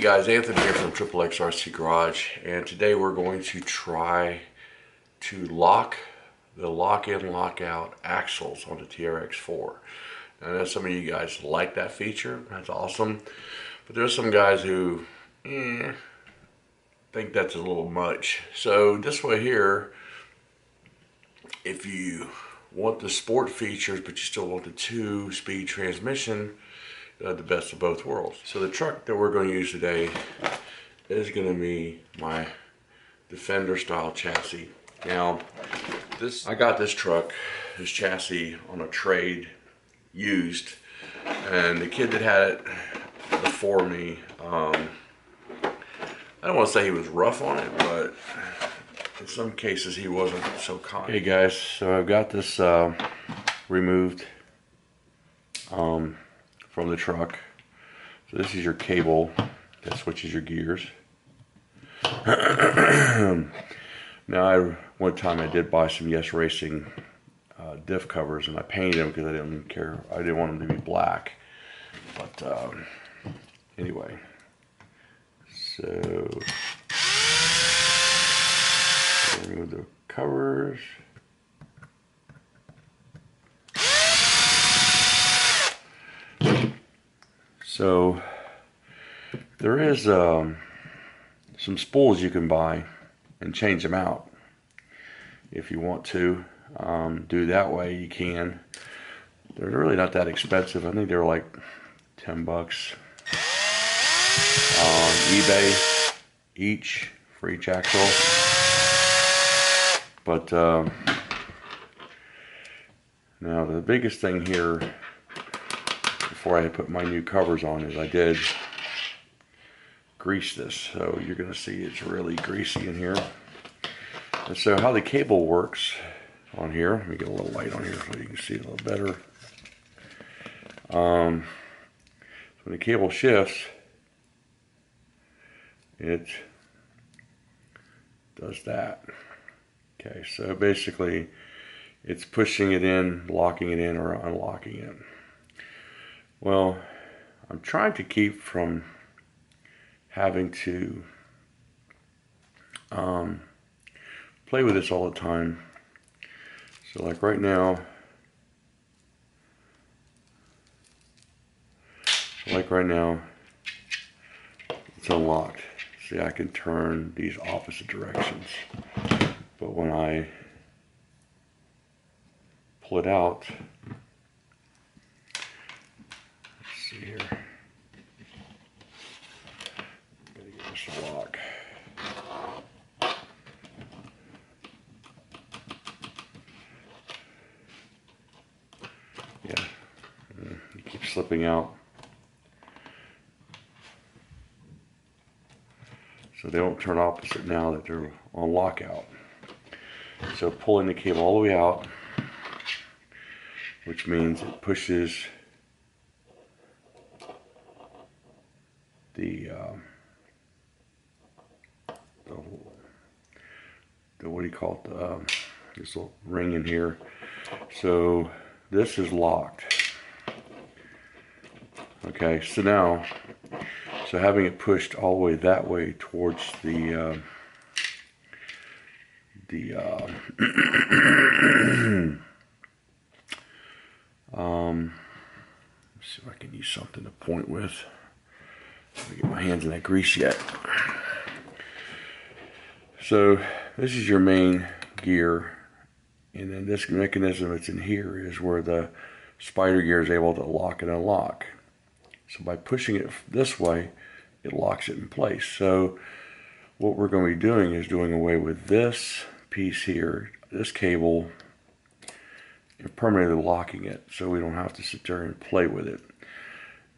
guys, Anthony here from TRAXXAS RC Garage, and today we're going to try to lock the lock-in, lock-out axles on the TRX4. I know some of you guys like that feature, that's awesome, but there's some guys who think that's a little much. So this way here, if you want the sport features but you still want the 2-speed transmission, the best of both worlds. So the truck that we're going to use today is going to be my Defender style chassis. Now, I got this truck, this chassis, on a trade used, and the kid that had it before me, I don't want to say he was rough on it, but in some cases he wasn't so kind. Hey guys, so I've got this removed from the truck. So this is your cable that switches your gears. Now, one time I did buy some Yes Racing diff covers, and I painted them because I didn't care. I didn't want them to be black. But anyway, so remove the covers. So there is some spools you can buy and change them out if you want to. Do that way you can. They're really not that expensive. I think they're like 10 bucks on eBay for each axle. But now the biggest thing here, before I put my new covers on, is I did grease this. So you're going to see it's really greasy in here. And so how the cable works on here, let me get a little light on here so you can see it a little better. So when the cable shifts, it does that. Okay, so basically it's pushing it in, locking it in, or unlocking it. Well, I'm trying to keep from having to play with this all the time. So like right now, it's unlocked. See, I can turn these opposite directions. But when I pull it out, let's see here. Gotta get this to lock. Yeah, it keeps slipping out. So they don't turn opposite now that they're on lockout. So pulling the cable all the way out, which means it pushes the what do you call it? This little ring in here. So this is locked. Okay, so now, having it pushed all the way that way towards the let's see if I can use something to point with. Let me get my hands in that grease yet. So this is your main gear, and then this mechanism that's in here is where the spider gear is able to lock and unlock. So by pushing it this way, it locks it in place. So what we're going to be doing is doing away with this piece here, this cable, and permanently locking it, so we don't have to sit there and play with it.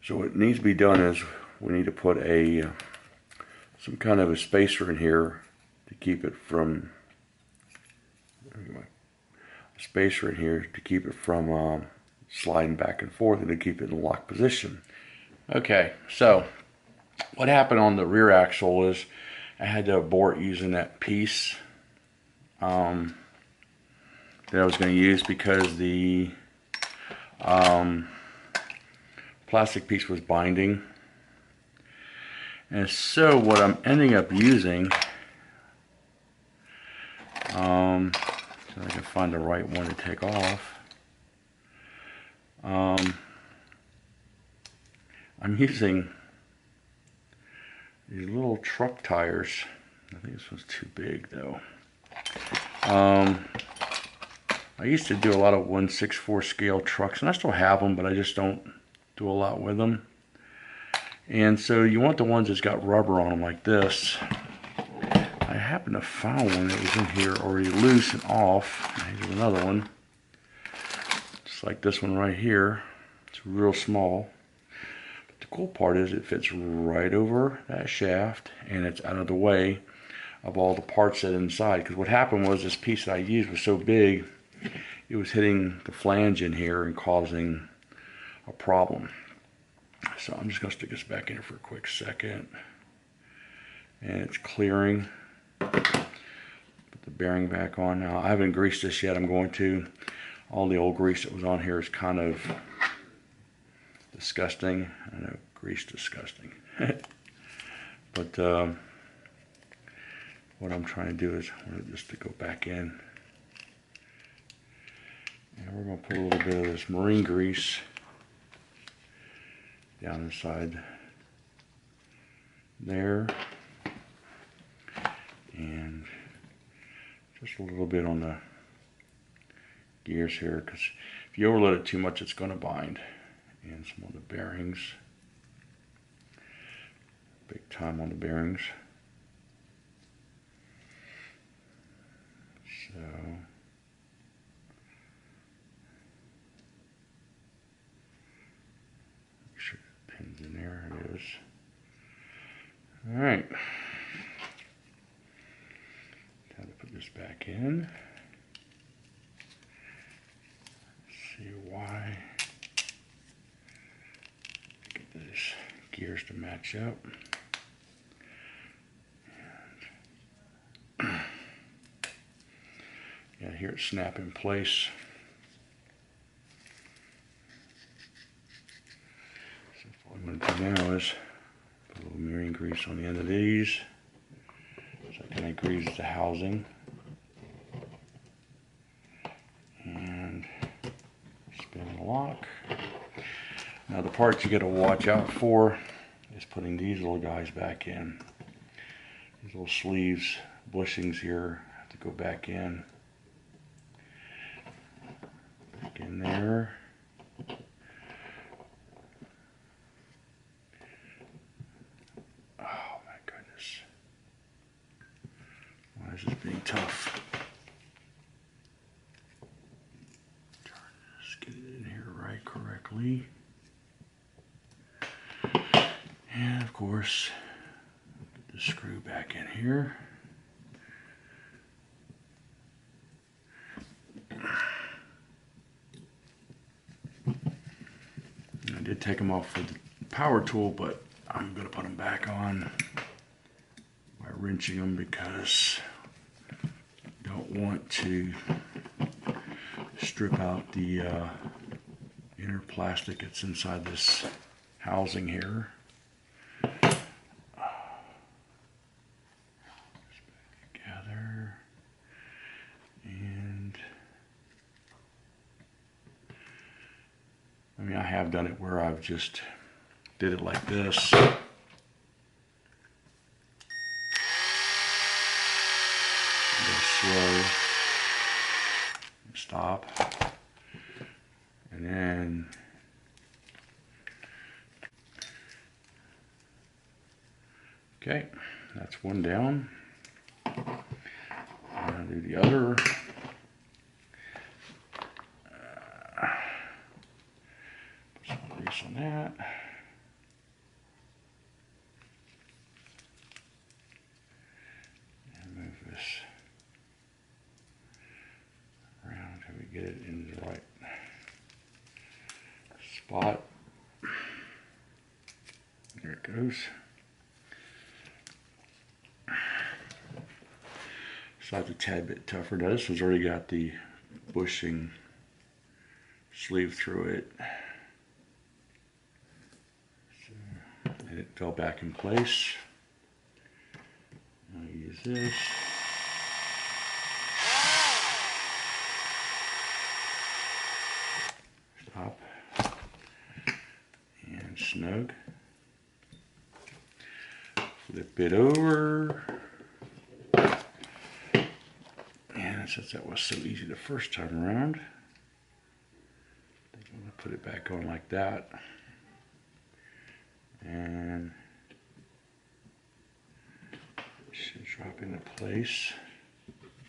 So what needs to be done is we need to put some kind of a spacer in here to keep it from sliding back and forth, and to keep it in locked position. Okay, so what happened on the rear axle is I had to abort using that piece that I was going to use because the plastic piece was binding. And so what I'm ending up using, so I can find the right one to take off. I'm using these little truck tires. I think this one's too big though. I used to do a lot of 1/64 scale trucks, and I still have them, but I just don't do a lot with them. And so you want the ones that's got rubber on them like this. I happened to find one that was in here already loose and off. Here's another one. Just like this one right here. It's real small. But the cool part is it fits right over that shaft, and it's out of the way of all the parts that are inside. Because what happened was this piece that I used was so big, it was hitting the flange in here and causing a problem. So I'm just going to stick this back in here for a quick second. And it's clearing. Put the bearing back on now. I haven't greased this yet. I'm going to. All the old grease that was on here is kind of disgusting. I know, grease disgusting. But what I'm trying to do is just to go back in. And we're going to put a little bit of this marine grease down inside there, and just a little bit on the gears here, because if you overload it too much it's going to bind. And some of the bearings, big time on the bearings. So pins in there, it is. All right, time to put this back in. Let's see why. Get these gears to match up. Yeah, here it's snap in place. What I'm going to do now is put a little marine grease on the end of these, so I kind of grease the housing, and spin the lock. Now the part you got to watch out for is putting these little guys back in. These little sleeves, bushings here have to go back in. Back in there. Why is this being tough? Just get it in here right correctly. And of course, get the screw back in here. I did take them off with the power tool, but I'm going to put them back on by wrenching them, because don't want to strip out the inner plastic that's inside this housing here. Together, and I mean, I have done it where I've just did it like this. Go slow, stop, and then okay, that's one down. I'll do the other. Put some grease on that. And move this around until we get it in the right spot. There it goes. So it's a tad bit tougher. Now this one's already got the bushing sleeve through it. So, and it fell back in place. I'll use this. Stop. And snug. Flip it over. And since that was so easy the first time around, I'm going to put it back on like that. And it should drop into place.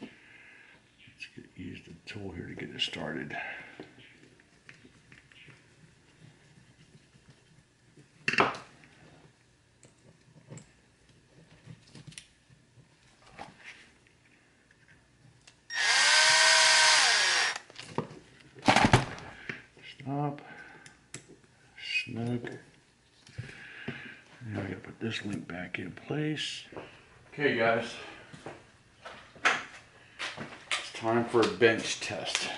Let's use the tool here to get it started. Stop. Snug. Now I gotta put this link back in place. Okay guys, it's time for a bench test.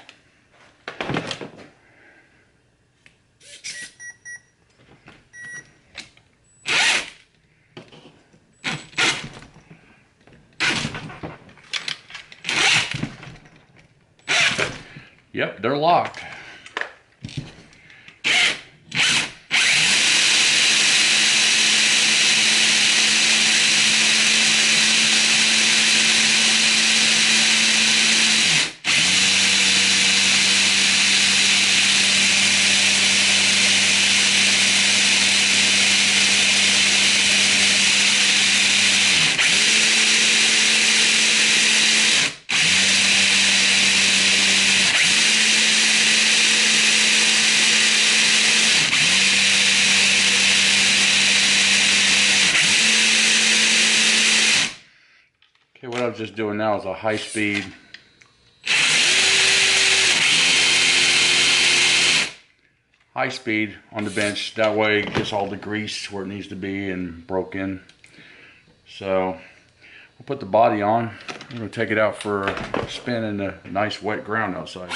Yep, they're locked. Okay, what I was just doing now is a high speed on the bench. That way it gets all the grease where it needs to be and broke in. So we'll put the body on. I'm going to take it out for a spin in the nice wet ground outside.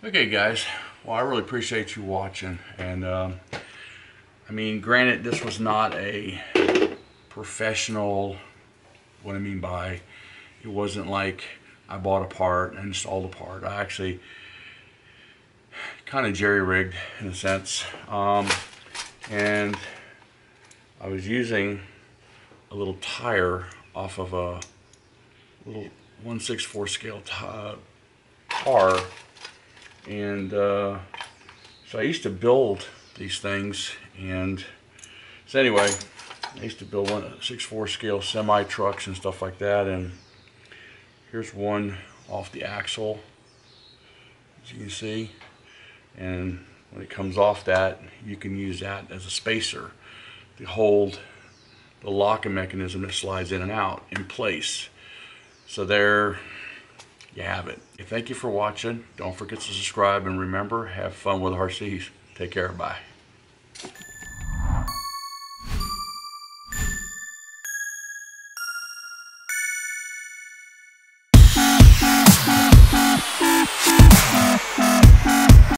Okay guys, well I really appreciate you watching, and I mean, granted this was not a professional, what I mean by, it wasn't like I bought a part and installed a part. I actually kind of jerry-rigged in a sense, and I was using a little tire off of a little 1/64 scale tar. And so I used to build these things, and so anyway, I used to build 1/64 scale semi trucks and stuff like that. And here's one off the axle, as you can see. And when it comes off that, you can use that as a spacer to hold the locking mechanism that slides in and out in place. So there you have it. Thank you for watching. Don't forget to subscribe, and remember, have fun with RCs. Take care. Bye.